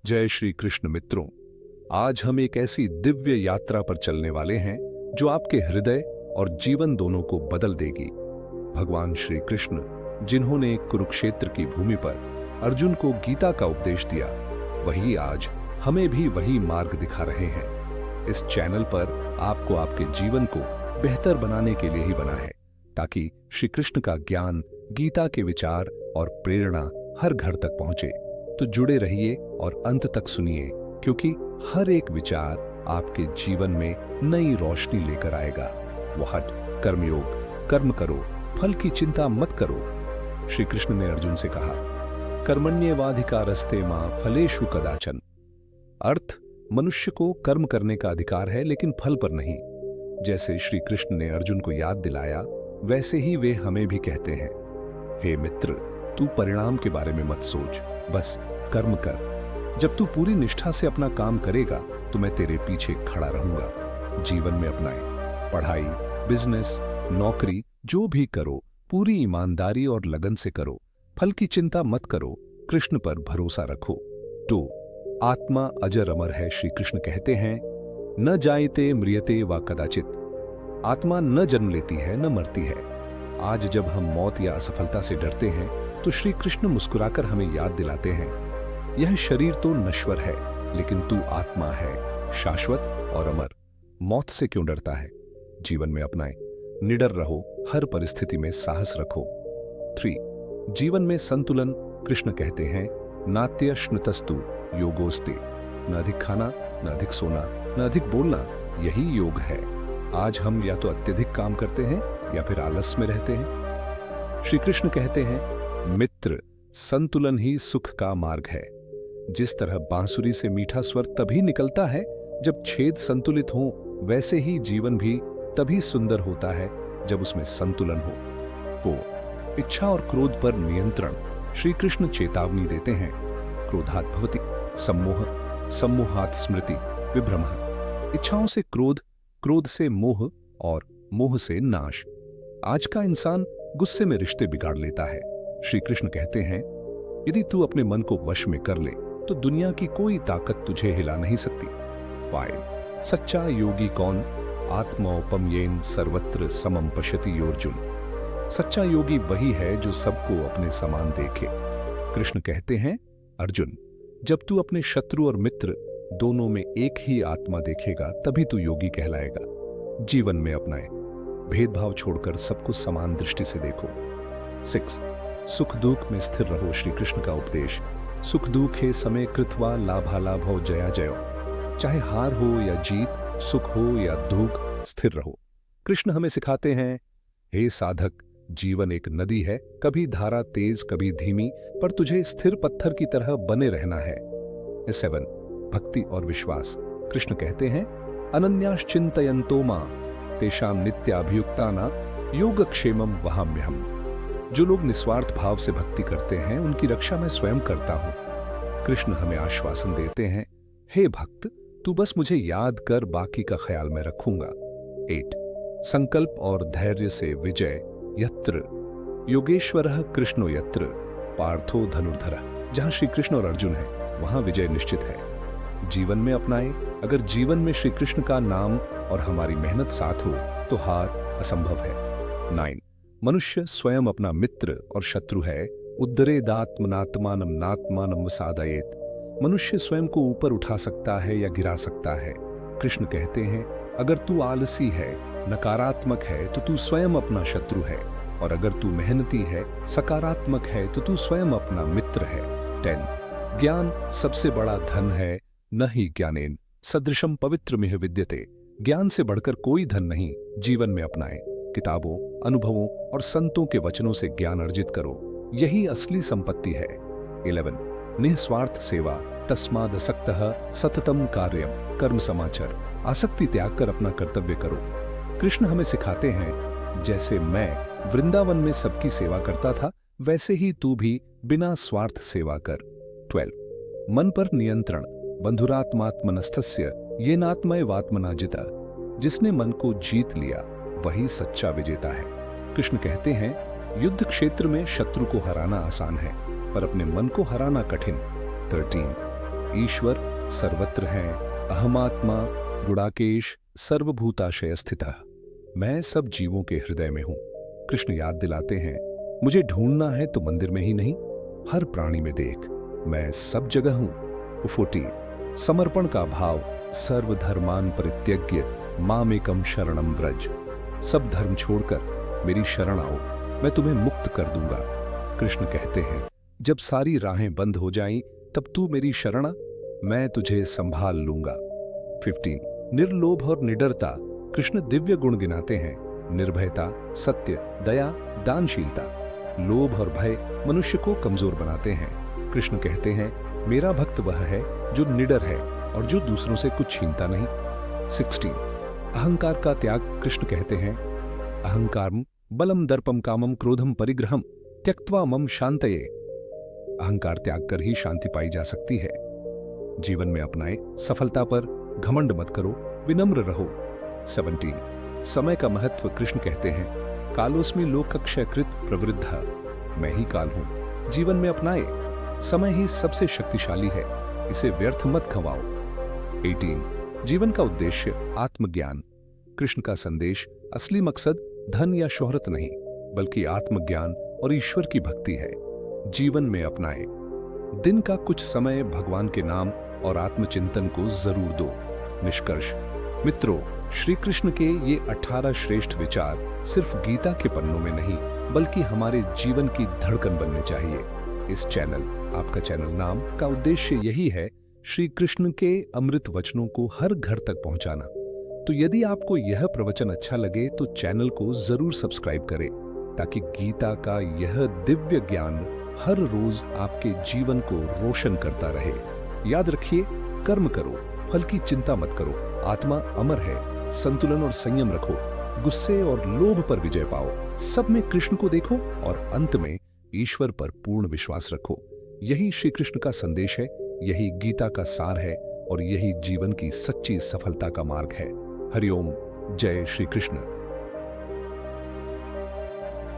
जय श्री कृष्ण मित्रों, आज हम एक ऐसी दिव्य यात्रा पर चलने वाले हैं जो आपके हृदय और जीवन दोनों को बदल देगी। भगवान श्री कृष्ण, जिन्होंने कुरुक्षेत्र की भूमि पर अर्जुन को गीता का उपदेश दिया, वही आज हमें भी वही मार्ग दिखा रहे हैं। इस चैनल पर आपको आपके जीवन को बेहतर बनाने के लिए ही बना है, ताकि श्री कृष्ण का ज्ञान, गीता के विचार और प्रेरणा हर घर तक पहुंचे। तो जुड़े रहिए और अंत तक सुनिए, क्योंकि हर एक विचार आपके जीवन में नई रोशनी लेकर आएगा। वह कर्मयोग, कर्म करो, फल की चिंता मत करो। श्री कृष्ण ने अर्जुन से कहा, कर्मण्येवाधिकारस्ते मां फलेषु कदाचन। अर्थ, मनुष्य को कर्म करने का अधिकार है, लेकिन फल पर नहीं। जैसे श्री कृष्ण ने अर्जुन को याद दिलाया, वैसे ही वे हमें भी कहते हैं, हे मित्र, तू परिणाम के बारे में मत सोच, बस कर्म कर। जब तू पूरी निष्ठा से अपना काम करेगा तो मैं तेरे पीछे खड़ा रहूंगा। जीवन में अपनाए, पढ़ाई, बिजनेस, नौकरी जो भी करो, पूरी ईमानदारी और लगन से करो। फल की चिंता मत करो, कृष्ण पर भरोसा रखो। तो आत्मा अजर अमर है। श्री कृष्ण कहते हैं, न जायते म्रियते वा कदाचित। आत्मा न जन्म लेती है, न मरती है। आज जब हम मौत या असफलता से डरते हैं, तो श्री कृष्ण मुस्कुराकर हमें याद दिलाते हैं, यह शरीर तो नश्वर है, लेकिन तू आत्मा है, शाश्वत और अमर। मौत से क्यों डरता है? जीवन में अपनाए, निडर रहो, हर परिस्थिति में साहस रखो। 3. जीवन में संतुलन। कृष्ण कहते हैं, नात्यश्नुतस्तु योगोस्ते। न अधिक खाना, न अधिक सोना, न अधिक बोलना, यही योग है। आज हम या तो अत्यधिक काम करते हैं या फिर आलस में रहते हैं। श्री कृष्ण कहते हैं, मित्र, संतुलन ही सुख का मार्ग है। जिस तरह बांसुरी से मीठा स्वर तभी निकलता है जब छेद संतुलित हो, वैसे ही जीवन भी तभी सुंदर होता है जब उसमें संतुलन हो। वो इच्छा और क्रोध पर नियंत्रण। श्री कृष्ण चेतावनी देते हैं, क्रोधात् भवति सम्मोह, सम्मोहात् स्मृति विभ्रमः। इच्छाओं से क्रोध, क्रोध से मोह और मोह से नाश। आज का इंसान गुस्से में रिश्ते बिगाड़ लेता है। श्री कृष्ण कहते हैं, यदि तू अपने मन को वश में कर ले तो दुनिया की कोई ताकत तुझे हिला नहीं सकती। 5. सच्चा योगी कौन? आत्मौपम येन सर्वत्र समम पश्यति अर्जुन। सच्चा योगी वही है जो सबको अपने समान देखे। कृष्ण कहते हैं, अर्जुन, जब तू अपने शत्रु और मित्र दोनों में एक ही आत्मा देखेगा, तभी तू योगी कहलाएगा। जीवन में अपनाए, भेदभाव छोड़कर सबको समान दृष्टि से देखो। 6. सुख दुख में स्थिर रहो। श्री कृष्ण का उपदेश, सुख दुखे समय कृत्वा लाभालाभो जया जयो। चाहे हार हो या जीत, सुख हो या दुख, स्थिर रहो। कृष्ण हमें सिखाते हैं, हे साधक, जीवन एक नदी है, कभी धारा तेज, कभी धीमी, पर तुझे स्थिर पत्थर की तरह बने रहना है। 7. भक्ति और विश्वास। कृष्ण कहते हैं, अनन्याश्चिन्तयन्तो मां तेषां नित्याभियुक्ताना योगक्षेमं वहाम्यहम्। जो लोग निस्वार्थ भाव से भक्ति करते हैं, उनकी रक्षा मैं स्वयं करता हूं। कृष्ण हमें आश्वासन देते हैं, हे भक्त, तू बस मुझे याद कर, बाकी का ख्याल मैं रखूंगा। 8. संकल्प और धैर्य से विजय। यत्र योगेश्वरः कृष्णो यत्र पार्थो धनुर्धरः। जहां श्री कृष्ण और अर्जुन है, वहां विजय निश्चित है। जीवन में अपनाए, अगर जीवन में श्री कृष्ण का नाम और हमारी मेहनत साथ हो तो हार असंभव है। 9. मनुष्य स्वयं अपना मित्र और शत्रु है। उद्धरेदात्मनात्मानं नात्मानं साधयेत्। मनुष्य स्वयं को ऊपर उठा सकता है या गिरा सकता है। कृष्ण कहते हैं, अगर तू आलसी है, नकारात्मक है, तो तू स्वयं अपना शत्रु है, और अगर तू मेहनती है, सकारात्मक है, तो तू स्वयं अपना मित्र है। 10. ज्ञान सबसे बड़ा धन है, न ही ज्ञानेन सदृशम पवित्रमिह विद्यते। ज्ञान से बढ़कर कोई धन नहीं। जीवन में अपनाए, किताबों, अनुभवों और संतों के वचनों से ज्ञान अर्जित करो, यही असली संपत्ति है। 11. निस्वार्थ सेवा। तस्मादसक्तः सततम कार्यम कर्म समाचर। आसक्ति त्याग कर अपना कर्तव्य करो। कृष्ण हमें सिखाते हैं, जैसे मैं वृंदावन में सबकी सेवा करता था, वैसे ही तू भी बिना स्वार्थ सेवा कर। 12. मन पर नियंत्रण। बंधुरात्मात्मनस्थस्य येनात्मैवात्मना जिता। जिसने मन को जीत लिया, वही सच्चा विजेता है। कृष्ण कहते हैं, युद्ध क्षेत्र में शत्रु को हराना आसान है, पर अपने मन को हराना कठिन। 13. ईश्वर सर्वत्र हैं, अहमात्मा गुणाकेश सर्वभूताशय स्थितः। मैं सब जीवों के हृदय में हूं। कृष्ण याद दिलाते हैं, मुझे ढूंढना है तो मंदिर में ही नहीं, हर प्राणी में देख, मैं सब जगह हूं। 14 समर्पण का भाव, सर्वधर्मान परित्यज्य मामेकम शरणम व्रज। सब धर्म छोड़कर मेरी शरण आओ, मैं तुम्हें मुक्त कर दूंगा। कृष्ण कहते हैं, जब सारी राहें बंद हो जाएं, तब तू मेरी शरण आ, मैं तुझे संभाल लूंगा। 15 निर्लोभ और निडरता। कृष्ण दिव्य गुण गिनाते हैं, निर्भयता, सत्य, दया, दानशीलता। लोभ और भय मनुष्य को कमजोर बनाते हैं। कृष्ण कहते हैं, मेरा भक्त वह है जो निडर है और जो दूसरों से कुछ छीनता नहीं। 16 अहंकार का त्याग। कृष्ण कहते हैं, अहंकारम बलम दर्पम कामम क्रोधम परिग्रहम त्यक्त्वा मम शांतये। अहंकार त्याग कर ही शांति पाई जा सकती है। जीवन में अपनाए, सफलता पर घमंड मत करो, विनम्र रहो। 17 समय का महत्व। कृष्ण कहते हैं, कालोस्मि लोकक्षयकृत प्रवृद्धा। मैं ही काल हूं। जीवन में अपनाए, समय ही सबसे शक्तिशाली है, इसे व्यर्थ मत गंवाओ। 18 जीवन का उद्देश्य आत्मज्ञान। कृष्ण का संदेश, असली मकसद धन या शोहरत नहीं, बल्कि आत्मज्ञान और ईश्वर की भक्ति है। जीवन में अपनाए, दिन का कुछ समय भगवान के नाम और आत्मचिंतन को जरूर दो। निष्कर्ष मित्रों, श्री कृष्ण के ये 18 श्रेष्ठ विचार सिर्फ गीता के पन्नों में नहीं, बल्कि हमारे जीवन की धड़कन बनने चाहिए। इस चैनल, आपका चैनल नाम का उद्देश्य यही है, श्री कृष्ण के अमृत वचनों को हर घर तक पहुंचाना। तो यदि आपको यह प्रवचन अच्छा लगे तो चैनल को जरूर सब्सक्राइब करें, ताकि गीता का यह दिव्य ज्ञान हर रोज आपके जीवन को रोशन करता रहे। याद रखिए, कर्म करो, फल की चिंता मत करो, आत्मा अमर है, संतुलन और संयम रखो, गुस्से और लोभ पर विजय पाओ, सब में कृष्ण को देखो और अंत में ईश्वर पर पूर्ण विश्वास रखो। यही श्री कृष्ण का संदेश है, यही गीता का सार है और यही जीवन की सच्ची सफलता का मार्ग है। हरिओम, जय श्री कृष्ण।